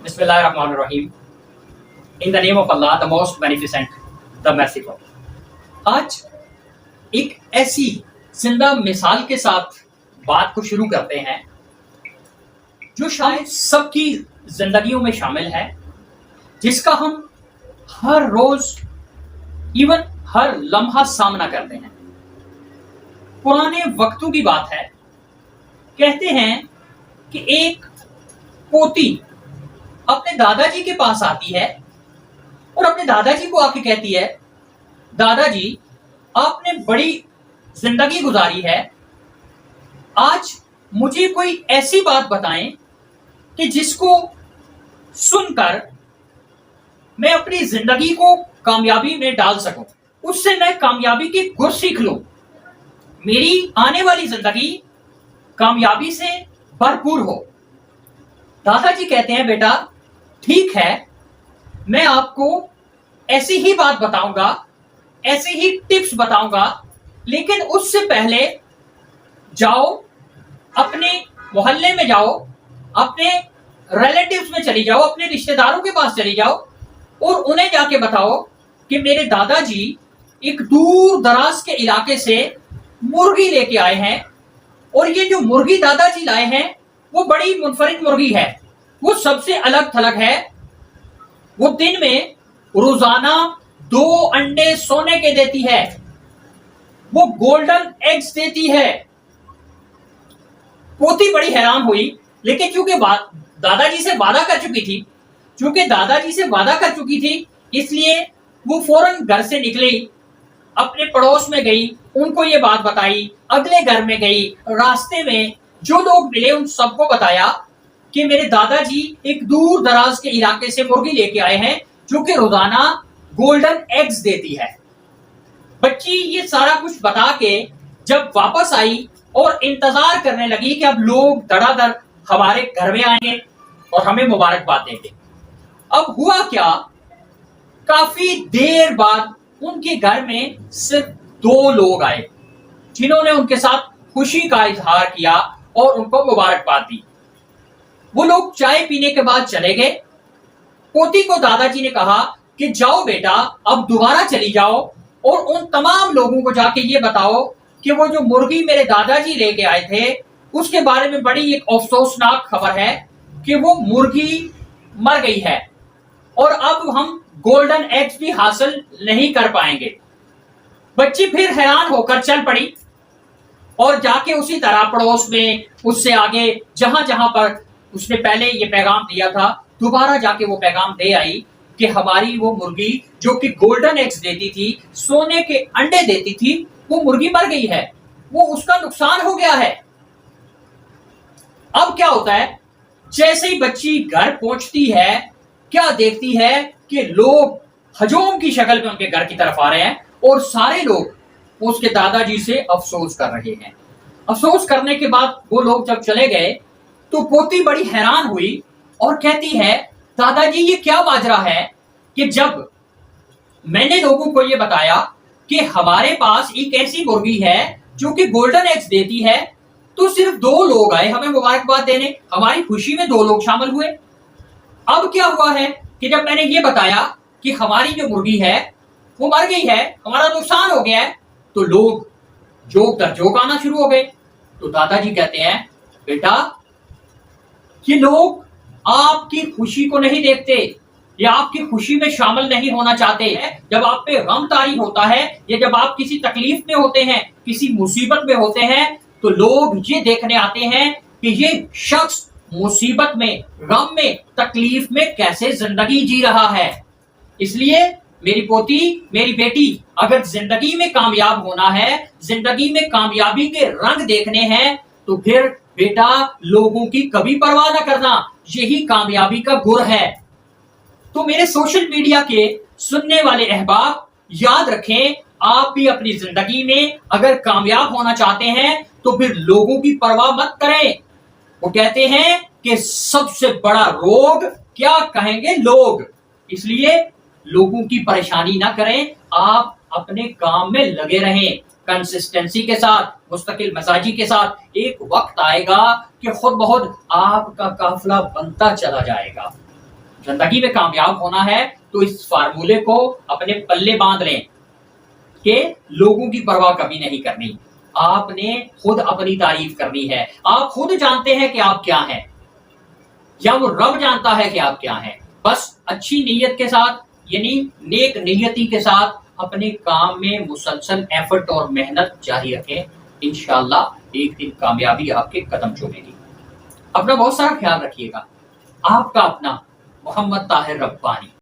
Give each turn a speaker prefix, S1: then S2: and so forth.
S1: बिस्मिल्लाहिर्रहमानिर्रहीम। In the name of Allah the most beneficent the merciful. आज एक ऐसी जिंदा मिसाल के साथ बात को शुरू करते हैं जो शायद सबकी जिंदगियों में शामिल है, जिसका हम हर रोज इवन हर लम्हा सामना करते हैं। पुराने वक्तों की बात है। कहते हैं कि एक पोती अपने दादाजी के पास आती है और अपने दादाजी को आके कहती है, दादाजी आपने बड़ी जिंदगी गुजारी है, आज मुझे कोई ऐसी बात बताएं कि जिसको सुनकर मैं अपनी जिंदगी को कामयाबी में डाल सकूं, उससे मैं कामयाबी के गुर सीख लूं, मेरी आने वाली जिंदगी कामयाबी से भरपूर हो। दादाजी कहते हैं, बेटा ठीक है, मैं आपको ऐसी ही बात बताऊंगा, ऐसी ही टिप्स बताऊंगा, लेकिन उससे पहले जाओ अपने मोहल्ले में जाओ, अपने रिलेटिव्स में चली जाओ, अपने रिश्तेदारों के पास चली जाओ और उन्हें जाके बताओ कि मेरे दादाजी एक दूर दराज के इलाके से मुर्गी लेके आए हैं और ये जो मुर्गी दादाजी लाए हैं वो बड़ी मुनफरिद मुर्गी है, वो सबसे अलग थलग है। वो दिन में रोजाना 2 अंडे सोने के देती है, वो गोल्डन एग्स देती है। पोती बड़ी हैरान हुई, लेकिन चूंकि दादाजी से वादा कर चुकी थी, इसलिए वो फौरन घर से निकली, अपने पड़ोस में गई, उनको ये बात बताई, अगले घर में गई, रास्ते में जो लोग मिले उन सबको बताया कि मेरे दादाजी एक दूर दराज के इलाके से मुर्गी लेके आए हैं जो कि रोजाना गोल्डन एग्स देती है। बच्ची ये सारा कुछ बता के जब वापस आई और इंतजार करने लगी कि अब लोग धड़ाधड़ हमारे घर में आएंगे और हमें मुबारकबाद देंगे। अब हुआ क्या, काफी देर बाद उनके घर में सिर्फ 2 लोग आए जिन्होंने उनके साथ खुशी का इजहार किया और उनको मुबारकबाद दी। वो लोग चाय पीने के बाद चले गए। पोती को दादाजी ने कहा कि जाओ बेटा, अब दोबारा चली जाओ और उन तमाम लोगों को जाके ये बताओ कि वो जो मुर्गी मेरे दादाजी लेके आए थे उसके बारे में बड़ी एक अफसोसनाक खबर है कि वो मुर्गी मर गई है और अब हम गोल्डन एग्स भी हासिल नहीं कर पाएंगे। बच्ची फिर हैरान होकर चल पड़ी और जाके उसी तरह पड़ोस में, उससे आगे जहां जहां पर उसने पहले ये पैगाम दिया था, दोबारा जाके वो पैगाम दे आई कि हमारी वो मुर्गी जो कि गोल्डन एग्स देती थी, सोने के अंडे देती थी, वो मुर्गी मर गई है, वो उसका नुकसान हो गया है। अब क्या होता है, जैसे ही बच्ची घर पहुंचती है, क्या देखती है कि लोग हजूम की शक्ल में उनके घर की तरफ आ रहे हैं और सारे लोग उसके दादाजी से अफसोस कर रहे हैं। अफसोस करने के बाद वो लोग जब चले गए तो पोती बड़ी हैरान हुई और कहती है, दादाजी ये क्या माजरा है कि जब मैंने लोगों को ये बताया कि हमारे पास एक ऐसी मुर्गी है जो कि गोल्डन एग्स देती है, तो सिर्फ 2 लोग आए हमें मुबारकबाद देने, हमारी खुशी में 2 लोग शामिल हुए। अब क्या हुआ है कि जब मैंने ये बताया कि हमारी जो मुर्गी है वो मर गई है, हमारा नुकसान हो गया है, तो लोग जोक दर जोक आना शुरू हो गए। तो दादाजी कहते हैं, बेटा ये लोग आपकी खुशी को नहीं देखते या आपकी खुशी में शामिल नहीं होना चाहते हैं। जब आप पे गम तारी होता है या जब आप किसी तकलीफ में होते हैं, किसी मुसीबत में होते हैं, तो लोग ये देखने आते हैं कि ये शख्स मुसीबत में, गम में, तकलीफ में कैसे जिंदगी जी रहा है। इसलिए मेरी पोती, मेरी बेटी, अगर जिंदगी में कामयाब होना है, जिंदगी में कामयाबी के रंग देखने हैं, तो फिर बेटा लोगों की कभी परवाह ना करना, यही कामयाबी का गुर है। तो मेरे सोशल मीडिया के सुनने वाले अहबाब याद रखें, आप भी अपनी जिंदगी में अगर कामयाब होना चाहते हैं तो फिर लोगों की परवाह मत करें। वो कहते हैं कि सबसे बड़ा रोग क्या कहेंगे लोग, इसलिए लोगों की परेशानी ना करें, आप अपने काम में लगे रहें कंसिस्टेंसी के साथ, मुस्तकिल मजाजी के साथ। एक वक्त आएगा कि खुद ब खुद आपका काफिला बनता चला जाएगा। जिंदगी में कामयाब होना है तो इस फार्मूले को अपने पल्ले बांध लें कि लोगों की परवाह कभी नहीं करनी। आपने खुद अपनी तारीफ करनी है। आप खुद जानते हैं कि आप क्या हैं, या वो रब जानता है कि आप क्या हैं। बस अच्छी नीयत के साथ, यानी नेक नियति के साथ अपने काम में मुसलसल एफर्ट और मेहनत जारी रखें। इंशाअल्लाह एक दिन कामयाबी आपके कदम चूमेगी। अपना बहुत सारा ख्याल रखिएगा। आपका अपना मोहम्मद ताहिर रब्बानी।